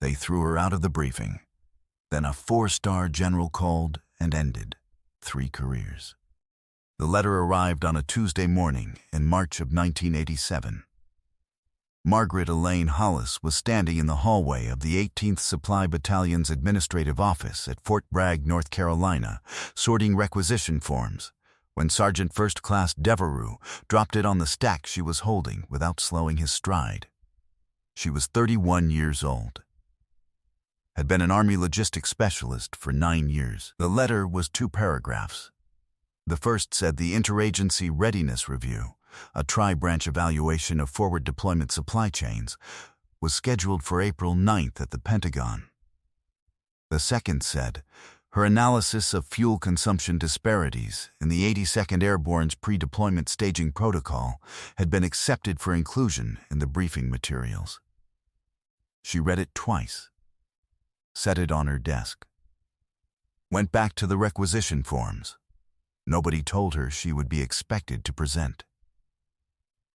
They threw her out of the briefing. Then a 4-star general called and ended 3 careers. The letter arrived on a Tuesday morning in March of 1987. Margaret Elaine Hollis was standing in the hallway of the 18th Supply Battalion's administrative office at Fort Bragg, North Carolina, sorting requisition forms, when Sergeant First Class Devereux dropped it on the stack she was holding without slowing his stride. She was 31 years old. Had been an Army logistics specialist for 9 years. The letter was 2 paragraphs. The first said the Interagency Readiness Review, a tri-branch evaluation of forward deployment supply chains, was scheduled for April 9th at the Pentagon. The second said her analysis of fuel consumption disparities in the 82nd Airborne's pre-deployment staging protocol had been accepted for inclusion in the briefing materials. She read it twice, set it on her desk, went back to the requisition forms. Nobody told her she would be expected to present.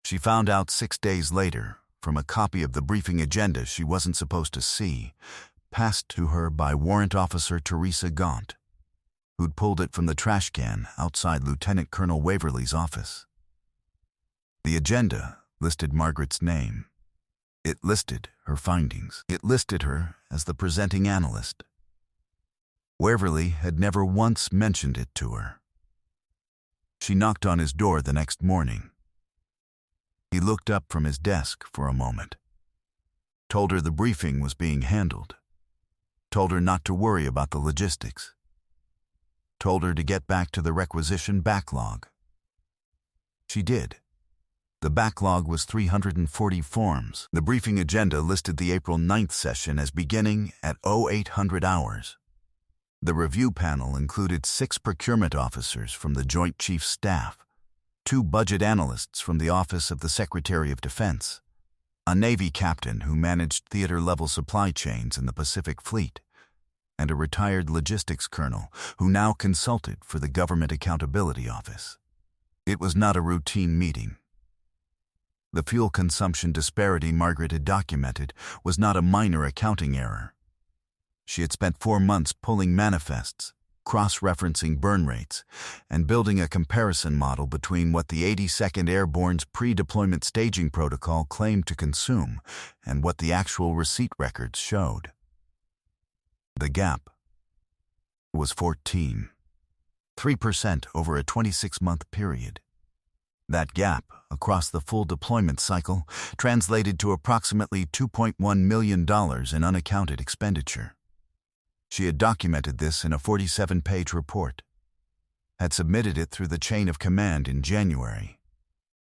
She found out 6 days later from a copy of the briefing agenda she wasn't supposed to see, passed to her by Warrant Officer Teresa Gaunt, who'd pulled it from the trash can outside Lieutenant Colonel Waverly's office. The agenda listed Margaret's name. It listed her findings. It listed her as the presenting analyst. Waverly had never once mentioned it to her. She knocked on his door the next morning. He looked up from his desk for a moment, told her the briefing was being handled, told her not to worry about the logistics, told her to get back to the requisition backlog. She did. The backlog was 340 forms. The briefing agenda listed the April 9th session as beginning at 0800 hours. The review panel included 6 procurement officers from the Joint Chiefs Staff, 2 budget analysts from the Office of the Secretary of Defense, a Navy captain who managed theater-level supply chains in the Pacific Fleet, and a retired logistics colonel who now consulted for the Government Accountability Office. It was not a routine meeting. The fuel consumption disparity Margaret had documented was not a minor accounting error. She had spent 4 months pulling manifests, cross-referencing burn rates, and building a comparison model between what the 82nd Airborne's pre-deployment staging protocol claimed to consume and what the actual receipt records showed. The gap was 14, 3% over a 26-month period. That gap, across the full deployment cycle, translated to approximately $2.1 million in unaccounted expenditure. She had documented this in a 47-page report, had submitted it through the chain of command in January,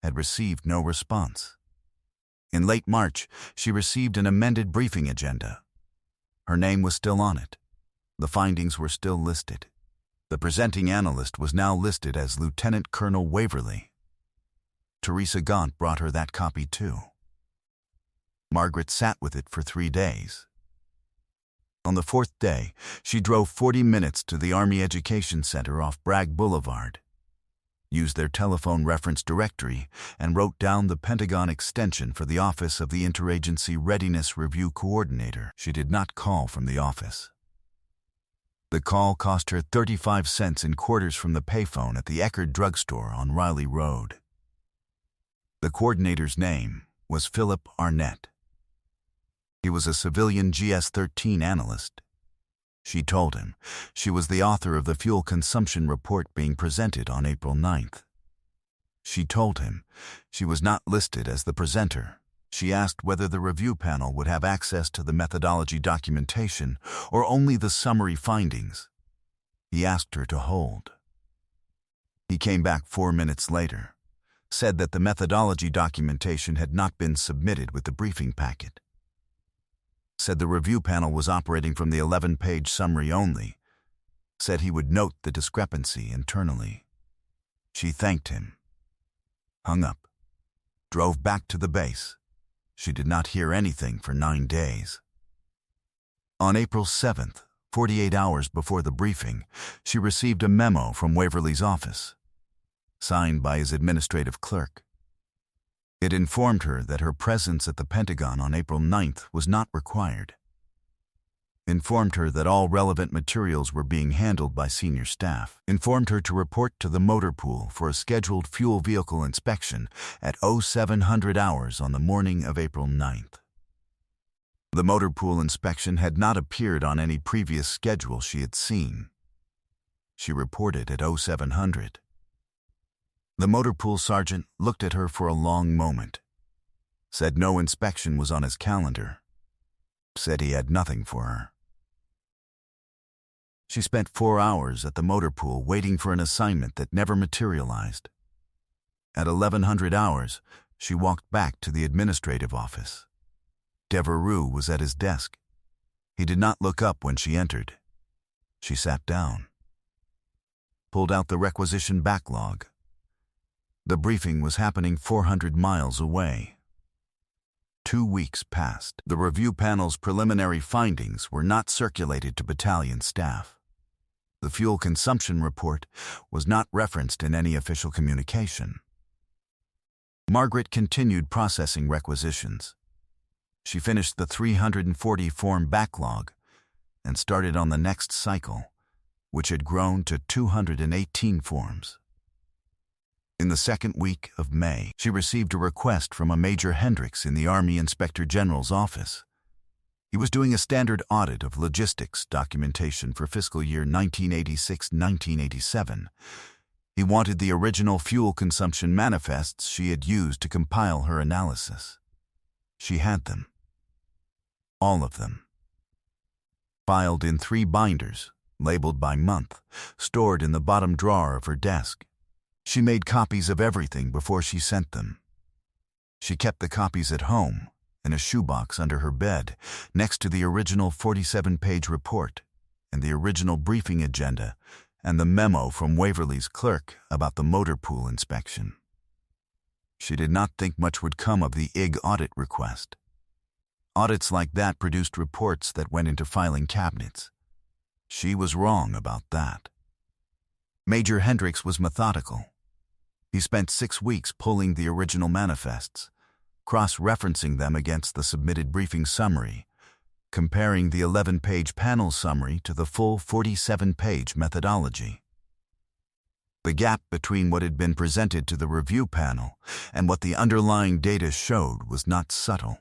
had received no response. In late March, she received an amended briefing agenda. Her name was still on it. The findings were still listed. The presenting analyst was now listed as Lieutenant Colonel Waverly. Teresa Gaunt brought her that copy too. Margaret sat with it for 3 days. On the 4th day, she drove 40 minutes to the Army Education Center off Bragg Boulevard, used their telephone reference directory, and wrote down the Pentagon extension for the Office of the Interagency Readiness Review Coordinator. She did not call from the office. The call cost her 35 cents in quarters from the payphone at the Eckerd drugstore on Riley Road. The coordinator's name was Philip Arnett. He was a civilian GS-13 analyst. She told him she was the author of the fuel consumption report being presented on April 9th. She told him she was not listed as the presenter. She asked whether the review panel would have access to the methodology documentation or only the summary findings. He asked her to hold. He came back 4 minutes later, said that the methodology documentation had not been submitted with the briefing packet. Said the review panel was operating from the 11-page summary only. Said he would note the discrepancy internally. She thanked him, hung up, drove back to the base. She did not hear anything for 9 days. On April 7th, 48 hours before the briefing, she received a memo from Waverly's office, signed by his administrative clerk. It informed her that her presence at the Pentagon on April 9th was not required. informed her that all relevant materials were being handled by senior staff, informed her to report to the motor pool for a scheduled fuel vehicle inspection at 0700 hours on the morning of April 9th. The motor pool inspection had not appeared on any previous schedule she had seen. She reported at 0700. The motor pool sergeant looked at her for a long moment, said no inspection was on his calendar, said he had nothing for her. She spent 4 hours at the motor pool waiting for an assignment that never materialized. At 1100 hours, she walked back to the administrative office. Devereux was at his desk. He did not look up when she entered. She sat down, pulled out the requisition backlog. The briefing was happening 400 miles away. 2 weeks passed. The review panel's preliminary findings were not circulated to battalion staff. The fuel consumption report was not referenced in any official communication. Margaret continued processing requisitions. She finished the 340 form backlog and started on the next cycle, which had grown to 218 forms. In the second week of May, she received a request from a Major Hendricks in the Army Inspector General's office. He was doing a standard audit of logistics documentation for fiscal year 1986-1987. He wanted the original fuel consumption manifests she had used to compile her analysis. She had them. All of them. Filed in 3 binders, labeled by month, stored in the bottom drawer of her desk. She made copies of everything before she sent them. She kept the copies at home, in a shoebox under her bed, next to the original 47-page report and the original briefing agenda and the memo from Waverley's clerk about the motor pool inspection. She did not think much would come of the IG audit request. Audits like that produced reports that went into filing cabinets. She was wrong about that. Major Hendricks was methodical. He spent 6 weeks pulling the original manifests, cross-referencing them against the submitted briefing summary, comparing the 11-page panel summary to the full 47-page methodology. The gap between what had been presented to the review panel and what the underlying data showed was not subtle.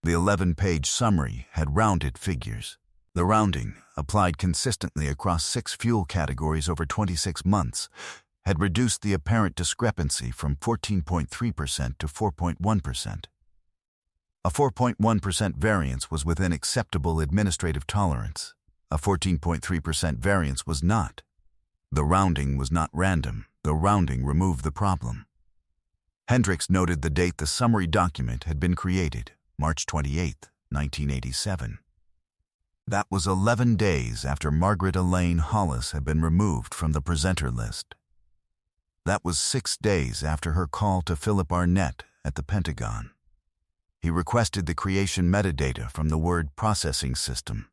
The 11-page summary had rounded figures. The rounding, applied consistently across 6 fuel categories over 26 months, had reduced the apparent discrepancy from 14.3% to 4.1%. A 4.1% variance was within acceptable administrative tolerance. A 14.3% variance was not. The rounding was not random. The rounding removed the problem. Hendricks noted the date the summary document had been created, March 28, 1987. That was 11 days after Margaret Elaine Hollis had been removed from the presenter list. That was 6 days after her call to Philip Arnett at the Pentagon. He requested the creation metadata from the word processing system.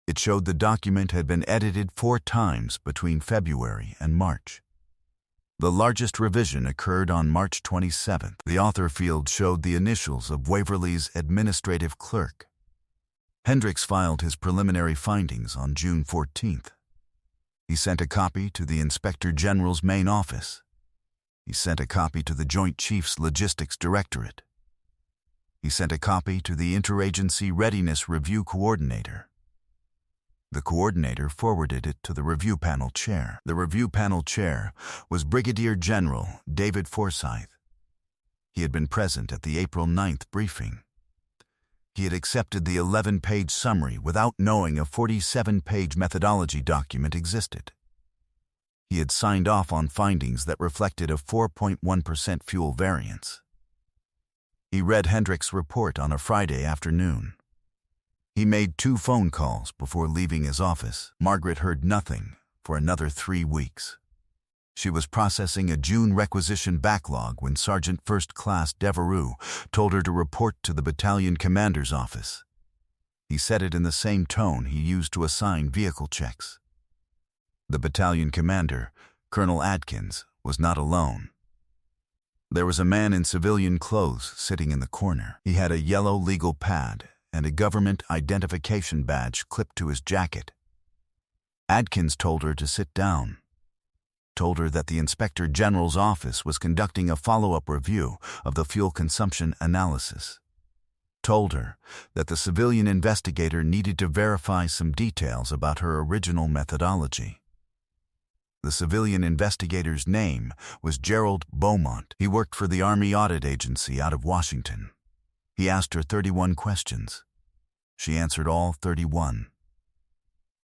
It showed the document had been edited 4 times between February and March. The largest revision occurred on March 27th. The author field showed the initials of Waverley's administrative clerk. Hendricks filed his preliminary findings on June 14th. He sent a copy to the Inspector General's main office. He sent a copy to the Joint Chiefs Logistics Directorate. He sent a copy to the Interagency Readiness Review Coordinator. The coordinator forwarded it to the review panel chair. The review panel chair was Brigadier General David Forsyth. He had been present at the April 9th briefing. He had accepted the 11-page summary without knowing a 47-page methodology document existed. He had signed off on findings that reflected a 4.1% fuel variance. He read Hendricks' report on a Friday afternoon. He made 2 phone calls before leaving his office. Margaret heard nothing for another 3 weeks. She was processing a June requisition backlog when Sergeant First Class Devereux told her to report to the battalion commander's office. He said it in the same tone he used to assign vehicle checks. The battalion commander, Colonel Adkins, was not alone. There was a man in civilian clothes sitting in the corner. He had a yellow legal pad and a government identification badge clipped to his jacket. Adkins told her to sit down, told her that the Inspector General's office was conducting a follow-up review of the fuel consumption analysis, told her that the civilian investigator needed to verify some details about her original methodology. The civilian investigator's name was Gerald Beaumont. He worked for the Army Audit Agency out of Washington. He asked her 31 questions. She answered all 31.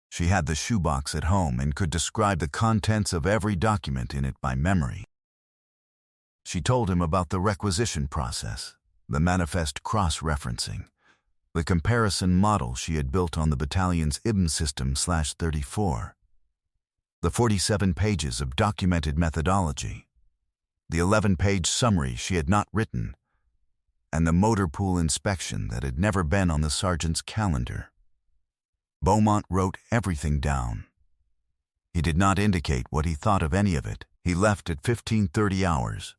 She had the shoebox at home and could describe the contents of every document in it by memory. She told him about the requisition process, the manifest cross-referencing, the comparison model she had built on the battalion's IBM system/34, the 47 pages of documented methodology, the 11-page summary she had not written, and the motor pool inspection that had never been on the sergeant's calendar. Beaumont wrote everything down. He did not indicate what he thought of any of it. He left at 15:30 hours.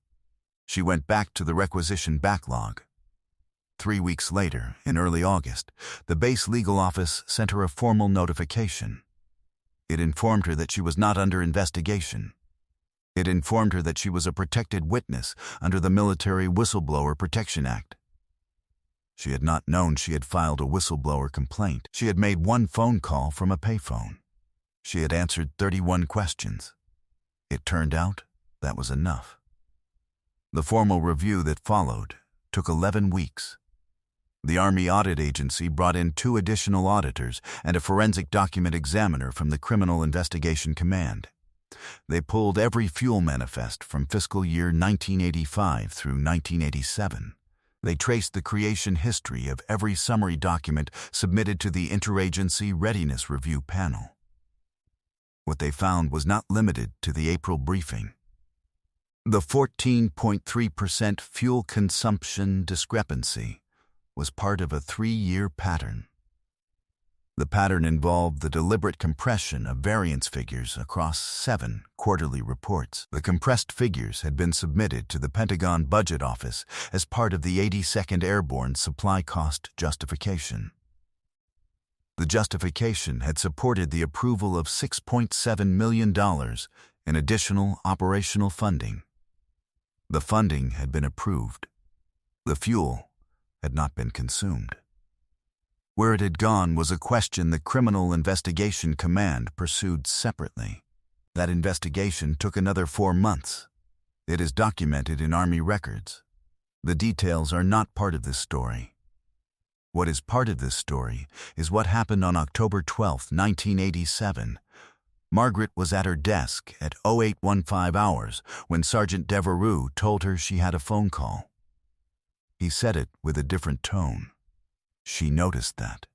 She went back to the requisition backlog. 3 weeks later, in early August, the base legal office sent her a formal notification. It informed her that she was not under investigation. It informed her that she was a protected witness under the Military Whistleblower Protection Act. She had not known she had filed a whistleblower complaint. She had made one phone call from a payphone. She had answered 31 questions. It turned out that was enough. The formal review that followed took 11 weeks. The Army Audit Agency brought in 2 additional auditors and a forensic document examiner from the Criminal Investigation Command. They pulled every fuel manifest from fiscal year 1985 through 1987. They traced the creation history of every summary document submitted to the Interagency Readiness Review Panel. What they found was not limited to the April briefing. The 14.3% fuel consumption discrepancy was part of a 3-year pattern. The pattern involved the deliberate compression of variance figures across 7 quarterly reports. The compressed figures had been submitted to the Pentagon Budget Office as part of the 82nd Airborne Supply Cost Justification. The justification had supported the approval of $6.7 million in additional operational funding. The funding had been approved. The fuel had not been consumed. Where it had gone was a question the Criminal Investigation Command pursued separately. That investigation took another 4 months. It is documented in Army records. The details are not part of this story. What is part of this story is what happened on October 12, 1987. Margaret was at her desk at 0815 hours when Sergeant Devereux told her she had a phone call. He said it with a different tone. She noticed that.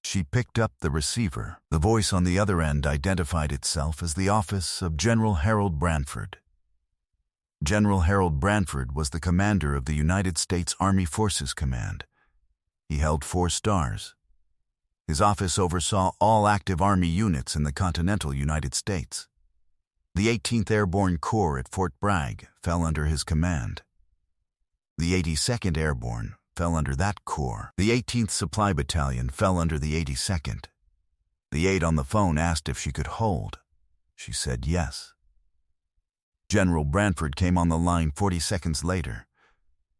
She picked up the receiver. The voice on the other end identified itself as the office of General Harold Branford. General Harold Branford was the commander of the United States Army Forces Command. He held 4 stars. His office oversaw all active Army units in the continental United States. The 18th Airborne Corps at Fort Bragg fell under his command. The 82nd Airborne fell under that corps. The 18th Supply Battalion fell under the 82nd. The aide on the phone asked if she could hold. She said yes. General Branford came on the line 40 seconds later.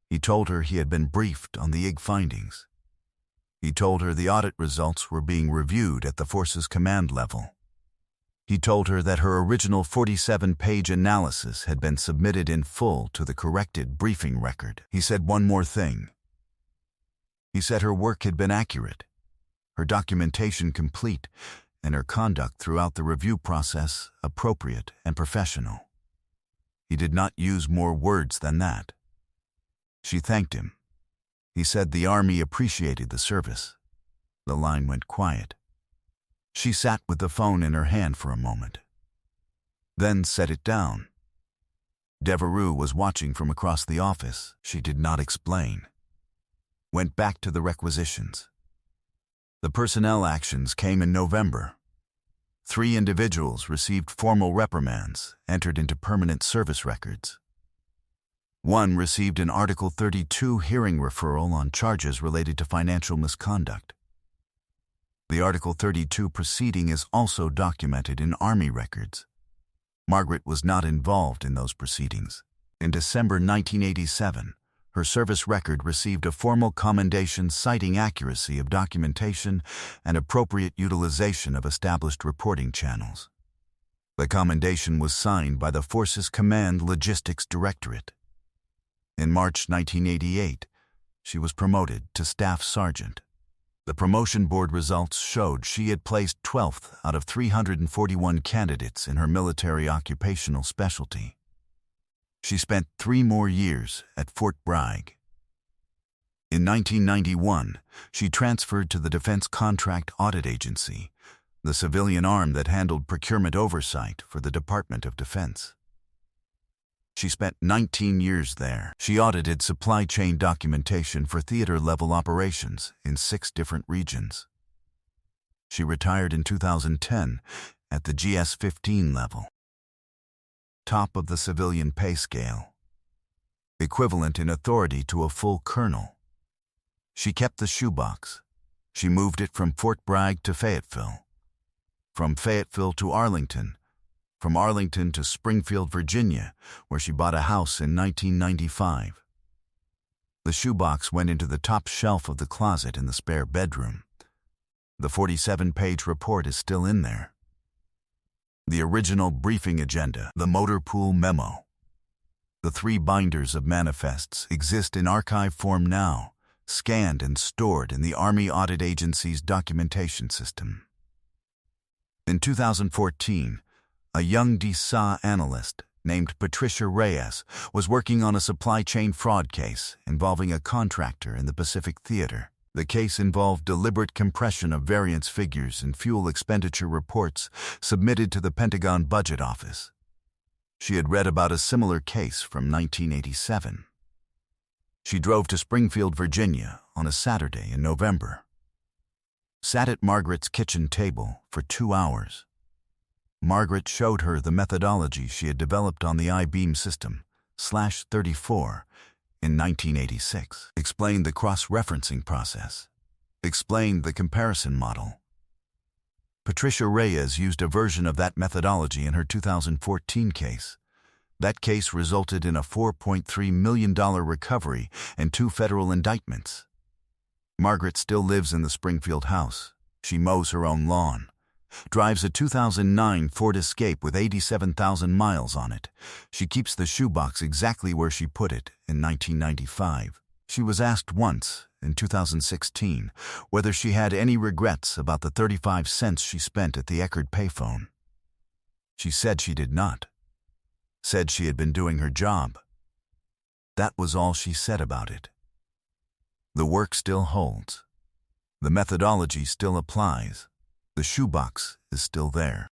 He told her he had been briefed on the IG findings. He told her the audit results were being reviewed at the forces command level. He told her that her original 47-page analysis had been submitted in full to the corrected briefing record. He said one more thing. He said her work had been accurate, her documentation complete, and her conduct throughout the review process appropriate and professional. He did not use more words than that. She thanked him. He said the Army appreciated the service. The line went quiet. She sat with the phone in her hand for a moment, then set it down. Devereux was watching from across the office. She did not explain. Went back to the requisitions. The personnel actions came in November. 3 individuals received formal reprimands, entered into permanent service records. One received an Article 32 hearing referral on charges related to financial misconduct. The Article 32 proceeding is also documented in Army records. Margaret was not involved in those proceedings. In December 1987, her service record received a formal commendation citing accuracy of documentation and appropriate utilization of established reporting channels. The commendation was signed by the Forces Command Logistics Directorate. In March 1988, she was promoted to Staff Sergeant. The promotion board results showed she had placed 12th out of 341 candidates in her military occupational specialty. She spent 3 more years at Fort Bragg. In 1991, she transferred to the Defense Contract Audit Agency, the civilian arm that handled procurement oversight for the Department of Defense. She spent 19 years there. She audited supply chain documentation for theater-level operations in 6 different regions. She retired in 2010 at the GS-15 level. Top of the civilian pay scale. Equivalent in authority to a full colonel. She kept the shoebox. She moved it from Fort Bragg to Fayetteville. From Fayetteville to Arlington. From Arlington to Springfield, Virginia, where she bought a house in 1995. The shoebox went into the top shelf of the closet in the spare bedroom. The 47-page report is still in there. The original briefing agenda, the motor pool memo. The 3 binders of manifests exist in archive form now, scanned and stored in the Army Audit Agency's documentation system. In 2014, a young DSA analyst named Patricia Reyes was working on a supply chain fraud case involving a contractor in the Pacific Theater. The case involved deliberate compression of variance figures in fuel expenditure reports submitted to the Pentagon Budget Office. She had read about a similar case from 1987. She drove to Springfield, Virginia on a Saturday in November. Sat at Margaret's kitchen table for 2 hours. Margaret showed her the methodology she had developed on the I-beam system, /34, in 1986, explained the cross-referencing process, explained the comparison model. Patricia Reyes used a version of that methodology in her 2014 case. That case resulted in a $4.3 million recovery and 2 federal indictments. Margaret still lives in the Springfield house. She mows her own lawn. Drives a 2009 Ford Escape with 87,000 miles on it. She keeps the shoebox exactly where she put it in 1995. She was asked once, in 2016, whether she had any regrets about the 35 cents she spent at the Eckerd payphone. She said she did not. Said she had been doing her job. That was all she said about it. The work still holds. The methodology still applies. The shoebox is still there.